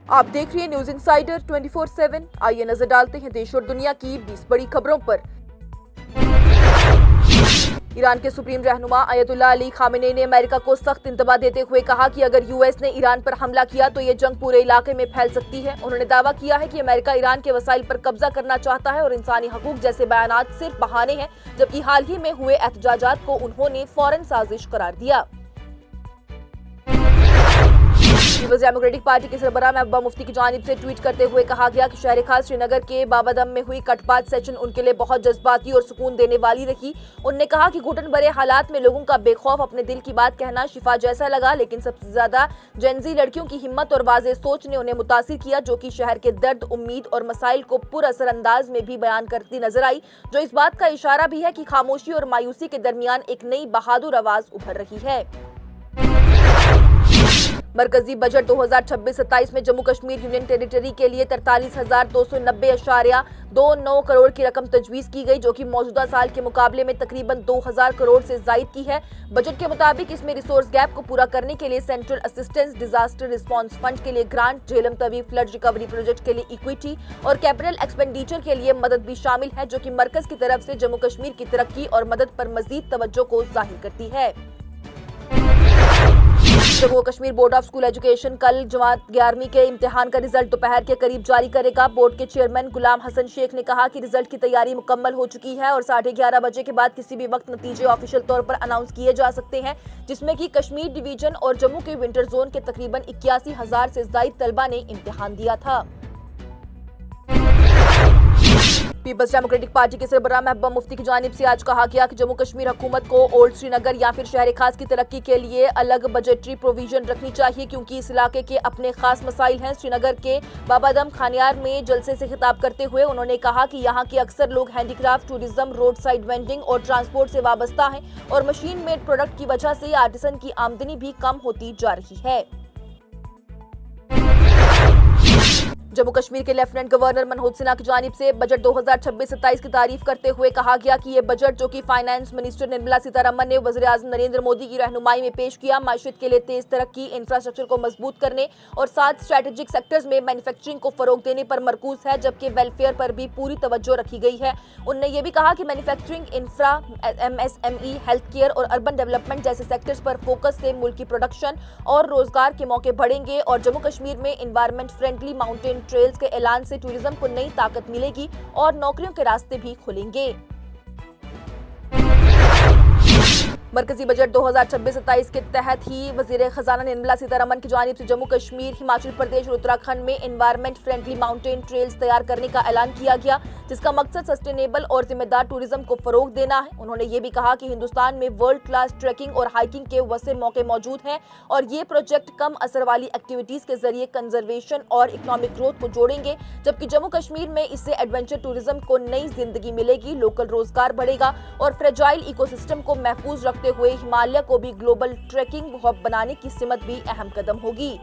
आप देख रहे हैं न्यूज इंसाइडर 24/7। आइए नजर डालते हैं देश और दुनिया की 20 बड़ी खबरों पर। ईरान के सुप्रीम रहनुमा अयतुल्ला अली खामेनेई ने अमेरिका को सख्त इंतबा देते हुए कहा कि अगर यूएस ने ईरान पर हमला किया तो ये जंग पूरे इलाके में फैल सकती है। उन्होंने दावा किया है कि अमेरिका ईरान के वसाइल पर कब्जा करना चाहता है और इंसानी हकूक जैसे बयानात सिर्फ बहाने हैं, जबकि हाल ही में हुए एहतजाजात को उन्होंने फौरन साजिश करार दिया। पीपल्स डेमोक्रेटिक पार्टी के सरबराह महबूबा मुफ्ती की जानिब से ट्वीट करते हुए कहा गया कि शहर खास श्रीनगर के बाबादम में हुई कटपात सेशन उनके लिए बहुत जज्बाती और सुकून देने वाली रही। उन्होंने कहा कि घुटन भरे हालात में लोगों का बेखौफ अपने दिल की बात कहना शिफा जैसा लगा, लेकिन सबसे ज्यादा जेनजी लड़कियों की हिम्मत और वाज़ेह सोच ने उन्हें मुतासिर किया, जो कि शहर के दर्द, उम्मीद और मसाइल को पुरअसर अंदाज में भी बयान करती नजर आई, जो इस बात का इशारा भी है कि खामोशी और मायूसी के दरमियान एक नई बहादुर आवाज उभर रही है। मरकजी बजट 2026-27 में जम्मू कश्मीर यूनियन टेरिटरी के लिए 43,290.29 करोड़ की रकम तजवीज की गई, जो कि मौजूदा साल के मुकाबले में तकरीबन 2,000 करोड़ से जायद की है। बजट के मुताबिक इसमें रिसोर्स गैप को पूरा करने के लिए central assistance disaster response fund के लिए grant, Jhelum Tawi flood recovery project के लिए इक्विटी और कैपिटल एक्सपेंडिचर के लिए मदद भी शामिल है, जो कि मरकज की तरफ से जम्मू कश्मीर की तरक्की और मदद पर मजीद तवज्जो को जाहिर करती है। Jammu Kashmir board of school education कल जमात 11वीं के इम्तिहान का रिजल्ट दोपहर के करीब जारी करेगा। बोर्ड के चेयरमैन गुलाम हसन शेख ने कहा कि रिजल्ट की तैयारी मुकम्मल हो चुकी है और 11:30 बजे के बाद किसी भी वक्त नतीजे ऑफिशियल तौर पर अनाउंस किए जा सकते हैं, जिसमें कि कश्मीर डिवीजन और जम्मू के विंटर जोन के तकरीबन 81,000 से जायद तलबा ने इम्तिहान दिया था। पीपल्स डेमोक्रेटिक पार्टी के सरबराह महबूबा मुफ्ती की जानिब से आज कहा गया कि जम्मू कश्मीर हुकूमत को ओल्ड श्रीनगर या फिर शहर खास की तरक्की के लिए अलग बजटरी प्रोविजन रखनी चाहिए, क्योंकि इस इलाके के अपने खास मसाइल हैं। श्रीनगर के बाबादम खानियार में जलसे से खिताब करते हुए उन्होंने कहा कि यहाँ के अक्सर लोग handicraft, tourism, road side vending और ट्रांसपोर्ट से वाबस्ता हैं और मशीन मेड प्रोडक्ट की वजह से आर्टिसन की आमदनी भी कम होती जा रही है। जम्मू कश्मीर के लेफ्टिनेंट गवर्नर मनोज सिन्हा की जानिब से बजट 2026-27 की तारीफ करते हुए कहा गया कि ये बजट, जो कि फाइनेंस मिनिस्टर निर्मला सीतारमण ने वज़ीर आज़म नरेंद्र मोदी की रहनुमाई में पेश किया, माशियत के लिए तेज तरक्की, इंफ्रास्ट्रक्चर को मजबूत करने और 7 स्ट्रेटेजिक सेक्टर्स में मैन्युफैक्चरिंग को फरोग देने पर मरकूज है, जबकि वेलफेयर पर भी पूरी तवज्जो रखी गई है। उन्होंने ये भी कहा कि manufacturing, infra, MSME, health care और अर्बन डेवलपमेंट जैसे सेक्टर्स पर फोकस से मुल्क की प्रोडक्शन और रोजगार के मौके बढ़ेंगे और जम्मू कश्मीर में एनवायरमेंट फ्रेंडली माउंटेन ट्रेल्स के ऐलान से टूरिज्म को नई ताकत मिलेगी और नौकरियों के रास्ते भी खुलेंगे। मरकजी बजट 2026-27 के तहत ही वजीर खजाना निर्मला सीतारमण की जानिब से जम्मू कश्मीर, हिमाचल प्रदेश और उत्तराखंड में एनवायरमेंट फ्रेंडली माउंटेन ट्रेल्स तैयार करने का ऐलान किया गया, जिसका मकसद सस्टेनेबल और जिम्मेदार टूरिज्म को फरोग देना है। उन्होंने ये भी कहा कि हिंदुस्तान में वर्ल्ड क्लास ट्रैकिंग और हाइकिंग के वसी मौके मौजूद हैं और ये प्रोजेक्ट कम असर वाली एक्टिविटीज के जरिए कंजर्वेशन और इकोनॉमिक ग्रोथ को जोड़ेंगे, जबकि जम्मू कश्मीर में इससे एडवेंचर टूरिज्म को नई जिंदगी मिलेगी, लोकल रोजगार बढ़ेगा और फ्रेजाइल इकोसिस्टम को महफूज रखते हुए हिमालय को भी ग्लोबल ट्रैकिंग हब बनाने की सिमत भी अहम कदम होगी।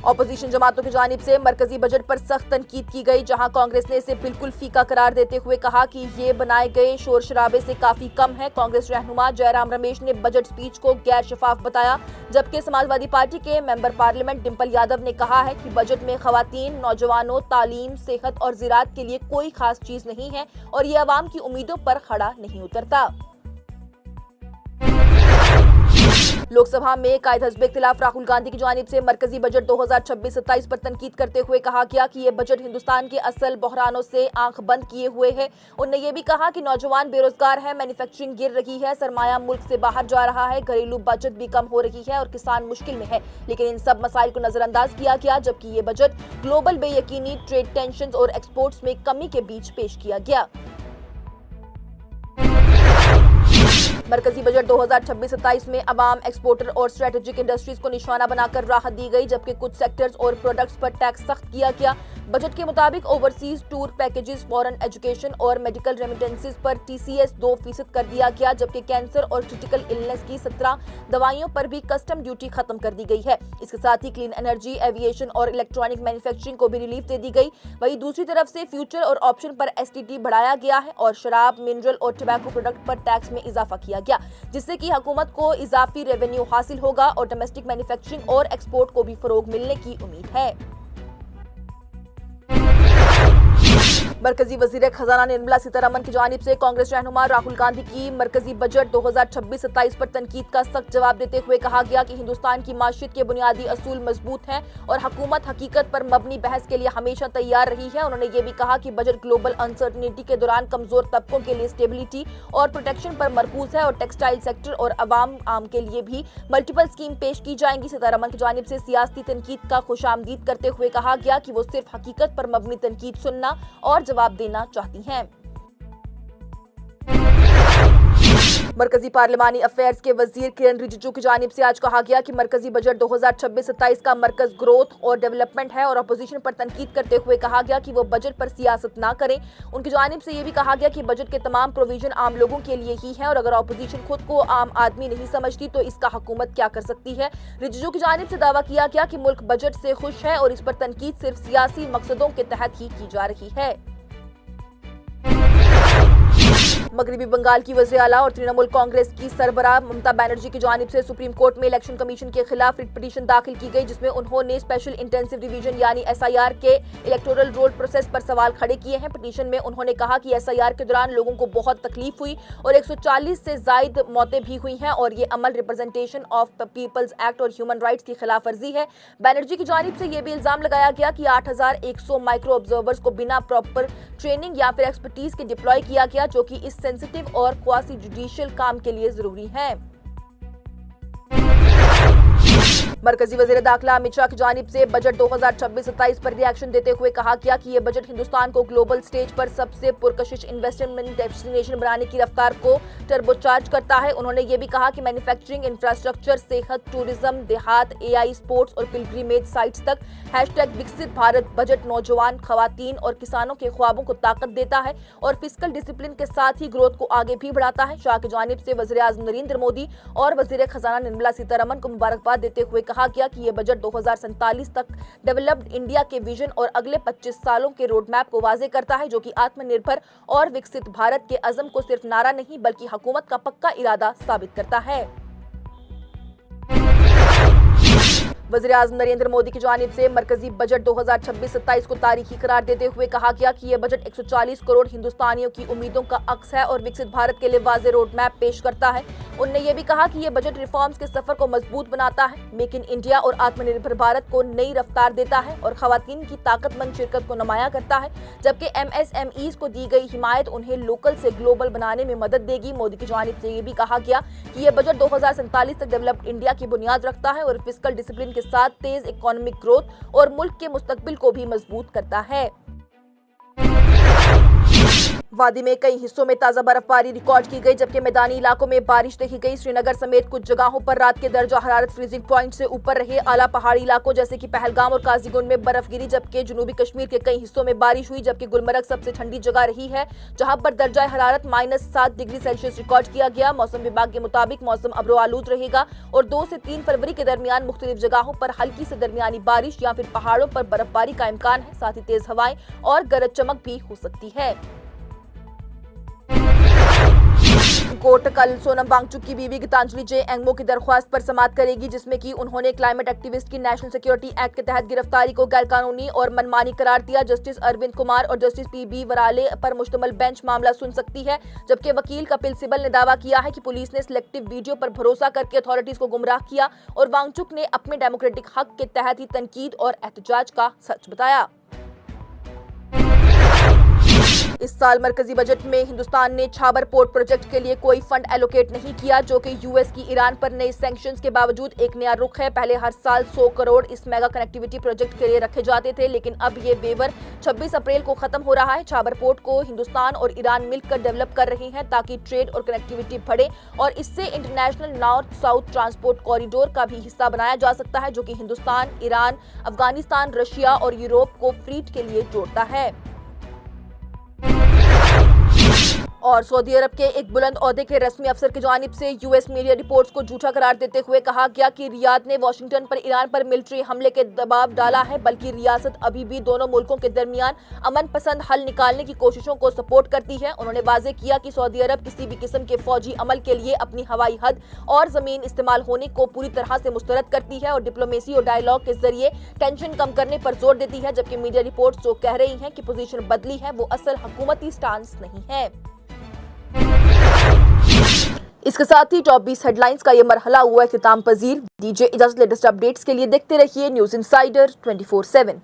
ऑपोजिशन जमातों की जानिब से मरकजी बजट पर सख्त तनकीद की गई, जहां कांग्रेस ने इसे बिल्कुल फीका करार देते हुए कहा कि ये बनाए गए शोर शराबे से काफी कम है। कांग्रेस रहनुमा जयराम रमेश ने बजट स्पीच को गैर शफाफ बताया, जबकि समाजवादी पार्टी के मेंबर पार्लियामेंट डिंपल यादव ने कहा है कि बजट में खवातीन, नौजवानों, तालीम, सेहत और ज़राअत के लिए कोई खास चीज नहीं है और ये अवाम की उम्मीदों पर खड़ा नहीं उतरता। लोकसभा में कायद हज़्ब इख्तिलाफ राहुल गांधी की जानिब से मरकजी बजट 2026-27 पर तनकीद करते हुए कहा गया कि ये बजट हिंदुस्तान के असल बहरानों से आंख बंद किए हुए है। उन्होंने ये भी कहा कि नौजवान बेरोजगार है, मैन्युफैक्चरिंग गिर रही है, सरमाया मुल्क से बाहर जा रहा है, घरेलू बचत भी कम हो रही है और किसान मुश्किल में है, लेकिन इन सब मसाइल को नजरअंदाज किया गया, जबकि ये बजट ग्लोबल बेयकीनी, ट्रेड टेंशन और एक्सपोर्ट्स में कमी के बीच पेश किया गया। मरकजी बजट 2026-27 में अवाम, एक्सपोर्टर और स्ट्रेटेजिक इंडस्ट्रीज को निशाना बनाकर राहत दी गई, जबकि कुछ सेक्टर्स और प्रोडक्ट्स पर टैक्स सख्त किया गया। बजट के मुताबिक overseas tour packages, foreign education और मेडिकल रेमिटेंसेस पर TCS 2% कर दिया गया, जबकि कैंसर और क्रिटिकल इलनेस की 17 दवाइयों पर भी कस्टम ड्यूटी खत्म कर दी गई है। इसके साथ ही क्लीन एनर्जी, एविएशन और इलेक्ट्रॉनिक मैन्युफैक्चरिंग को भी रिलीफ दे दी गई। वहीं दूसरी तरफ से फ्यूचर और ऑप्शन पर STT बढ़ाया गया है और शराब, मिनरल और टोबैको प्रोडक्ट पर टैक्स में इजाफा किया गया, जिससे कि हुकूमत को इजाफी रेवेन्यू हासिल होगा और डोमेस्टिक मैन्युफैक्चरिंग और एक्सपोर्ट को भी फरोग मिलने की उम्मीद है। मरकजी वजीर खजाना निर्मला सीतारमन की जानिब से कांग्रेस रहनुमा राहुल गांधी की मरकजी बजट 2026-27 पर तनकीद का सख्त जवाब देते हुए कहा गया कि हिंदुस्तान की माशियत के बुनियादी असूल मजबूत हैं और हुकूमत हकीकत पर मबनी बहस के लिए हमेशा तैयार रही है। उन्होंने ये भी कहा कि बजट ग्लोबल अनसर्टनिटी के दौरान कमजोर तबकों के लिए स्टेबिलिटी और प्रोटेक्शन पर मरकूज है और टेक्सटाइल सेक्टर और अवाम आम के लिए भी मल्टीपल स्कीम पेश की जाएंगी। सीतारमन की जानिब से सियासी तनकीद का खुशामदीद करते हुए कहा गया कि वो सिर्फ हकीकत पर मबनी तनकीद सुनना और जवाब देना चाहती हैं। मरकजी पार्लिमानी अफेयर्स के वजीर किरण रिजिजू की जानिब से आज कहा गया कि मरकजी बजट 2026-27 का मरकज ग्रोथ और डेवलपमेंट है और अपोजिशन पर तनकीद करते हुए कहा गया कि वो बजट पर सियासत ना करें। उनकी जानिब से ये भी कहा गया कि बजट के तमाम प्रोविजन आम लोगों के लिए ही है और अगर अपोजिशन खुद को आम आदमी नहीं समझती तो इसका हुकूमत क्या कर सकती है। रिजिजू की जानिब से दावा किया गया कि मुल्क बजट से खुश है और इस पर तनकीद सिर्फ सियासी मकसदों के तहत ही की जा रही है। मगरबी बंगाल की वज़ीर आला और तृणमूल कांग्रेस की सरबराह ममता बनर्जी की जानिब से सुप्रीम कोर्ट में इलेक्शन कमीशन के खिलाफ रिट पिटीशन दाखिल की गई, जिसमें उन्होंने स्पेशल इंटेंसिव रिवीजन यानी SIR के इलेक्टोरल रोल प्रोसेस पर सवाल खड़े किए हैं। पिटीशन में उन्होंने कहा कि SIR के दौरान लोगों को बहुत तकलीफ हुई और 140 से जायद मौतें भी हुई हैं और ये अमल रिप्रेजेंटेशन ऑफ पीपल्स एक्ट और ह्यूमन राइट्स की खिलाफ वर्जी है। बनर्जी की जानिब से ये भी इल्जाम लगाया गया कि 8100 माइक्रो ऑब्जर्वर्स को बिना प्रॉपर ट्रेनिंग या फिर एक्सपर्टीज के डिप्लॉय किया गया, जो कि इस सेंसिटिव और क्वासी जुडिशियल काम के लिए जरूरी है। मरकजी वजीर दाखिला अमित शाह की जानिब से बजट 2026-27 पर रिएक्शन देते हुए कहा गया कि यह बजट हिंदुस्तान को ग्लोबल स्टेज पर सबसे पुरकशिश इन्वेस्टमेंट डेस्टिनेशन बनाने की रफ्तार को टर्बोचार्ज करता है। उन्होंने ये भी कहा कि मैन्युफैक्चरिंग, इंफ्रास्ट्रक्चर, सेहत, टूरिज्म, देहात, AI, स्पोर्ट्स और पिलग्रिमेज साइट्स तक #विकसित भारत बजट नौजवान, खवातीन और किसानों के ख्वाबों को ताकत देता है और फिस्कल डिसिप्लिन के साथ ही ग्रोथ को आगे भी बढ़ाता है। शाह की जानिब से वज़ीर आज़म नरेंद्र मोदी और वज़ीर खजाना निर्मला सीतारमन को मुबारकबाद देते हुए कहा गया कि यह बजट 2047 तक डेवलप्ड इंडिया के विजन और अगले 25 सालों के रोड मैप को वाज़े करता है, जो कि आत्मनिर्भर और विकसित भारत के अज़म को सिर्फ नारा नहीं बल्कि हुकूमत का पक्का इरादा साबित करता है। वज़ीर आज़म नरेंद्र मोदी की जानिब से मरकजी बजट 2026-27 को तारीखी करार देते हुए कहा गया कि यह बजट 140 करोड़ हिंदुस्तानियों की उम्मीदों का अक्स है और विकसित भारत के लिए वाज़े रोड मैप पेश करता है। उन्होंने ये भी कहा कि यह बजट रिफॉर्म्स के सफर को मजबूत बनाता है, मेक इन इंडिया और आत्मनिर्भर भारत को नई रफ्तार देता है और खवातीन की ताकतमंद शिरकत को नुमाया करता है, जबकि MSMEs को दी गई हिमायत उन्हें लोकल से ग्लोबल बनाने में मदद देगी। मोदी की जानिब से ये भी कहा गया कि यह बजट 2047 तक डेवलप्ड इंडिया की बुनियाद रखता है और फिस्कल डिसिप्लिन के साथ तेज इकोनॉमिक ग्रोथ और मुल्क के मुस्तकबिल को भी मजबूत करता है। वादी में कई हिस्सों में ताजा बर्फबारी रिकॉर्ड की गई, जबकि मैदानी इलाकों में बारिश देखी गई। श्रीनगर समेत कुछ जगहों पर रात के दर्जा हरारत फ्रीजिंग पॉइंट से ऊपर रहे। आला पहाड़ी इलाकों जैसे कि पहलगाम और काजीगुंड में बर्फ गिरी, जबकि जनूबी कश्मीर के कई हिस्सों में बारिश हुई, जबकि गुलमर्ग सबसे ठंडी जगह रही है, जहां पर दर्जा हरारत -7 डिग्री सेल्सियस रिकॉर्ड किया गया। मौसम विभाग के मुताबिक मौसम अब्रो आलूद रहेगा और 2 से 3 फरवरी के दरमियान मुख्तलिफ जगहों पर हल्की से दरमियानी बारिश या फिर पहाड़ों पर बर्फबारी का इम्कान है। साथ ही तेज हवाएं और गरज चमक भी हो सकती है। कोर्ट कल सोनम वांगचुक की बीवी गीतांजलि जे एंगमो की दरख्वास्त पर समाअत करेगी, जिसमें कि उन्होंने क्लाइमेट एक्टिविस्ट की नेशनल सिक्योरिटी एक्ट के तहत गिरफ्तारी को गैरकानूनी और मनमानी करार दिया। जस्टिस अरविंद कुमार और जस्टिस PB वराले पर मुश्तमल बेंच मामला सुन सकती है, जबकि वकील कपिल सिब्बल ने दावा किया है कि पुलिस ने सिलेक्टिव वीडियो पर भरोसा करके अथॉरिटीज को गुमराह किया और वांगचुक ने अपने डेमोक्रेटिक हक के तहत ही तनकीद और एहतजाज का सच बताया। इस साल मरकजी बजट में हिंदुस्तान ने छाबर पोर्ट प्रोजेक्ट के लिए कोई फंड एलोकेट नहीं किया, जो कि US की ईरान पर नए सैंक्शंस के बावजूद एक नया रुख है। पहले हर साल 100 करोड़ इस मेगा कनेक्टिविटी प्रोजेक्ट के लिए रखे जाते थे, लेकिन अब ये वेवर 26 अप्रैल को खत्म हो रहा है। छाबर पोर्ट को हिंदुस्तान और ईरान मिलकर डेवलप कर रहे हैं ताकि ट्रेड और कनेक्टिविटी बढ़े और इससे international north south transport corridor का भी हिस्सा बनाया जा सकता है, जो कि हिंदुस्तान, ईरान, अफगानिस्तान, रशिया और यूरोप को फ्रीट के लिए जोड़ता है। और सऊदी अरब के एक बुलंद ओहदे के रस्मी अफसर की जानिब से यूएस मीडिया रिपोर्ट्स को झूठा करार देते हुए कहा गया कि रियाद ने वाशिंगटन पर ईरान पर मिलिट्री हमले के दबाव डाला है, बल्कि रियासत अभी भी दोनों मुल्कों के दरमियान अमन पसंद हल निकालने की कोशिशों को सपोर्ट करती है। उन्होंने वाजे किया कि सऊदी अरब किसी भी किस्म के फौजी अमल के लिए अपनी हवाई हद और जमीन इस्तेमाल होने को पूरी तरह से मुस्तरद करती है और डिप्लोमेसी और डायलॉग के जरिए टेंशन कम करने पर जोर देती है, जबकि मीडिया रिपोर्ट्स जो कह रही हैं कि पोजीशन बदली है वो असल हुकूमती स्टांस नहीं है। इसके साथ ही टॉप 20 हेडलाइंस का ये मरहला हुआ इख्तिताम पजीर। दीजिए इजाजत, लेटेस्ट अपडेट्स के लिए देखते रहिए न्यूज इंसाइडर 24/7।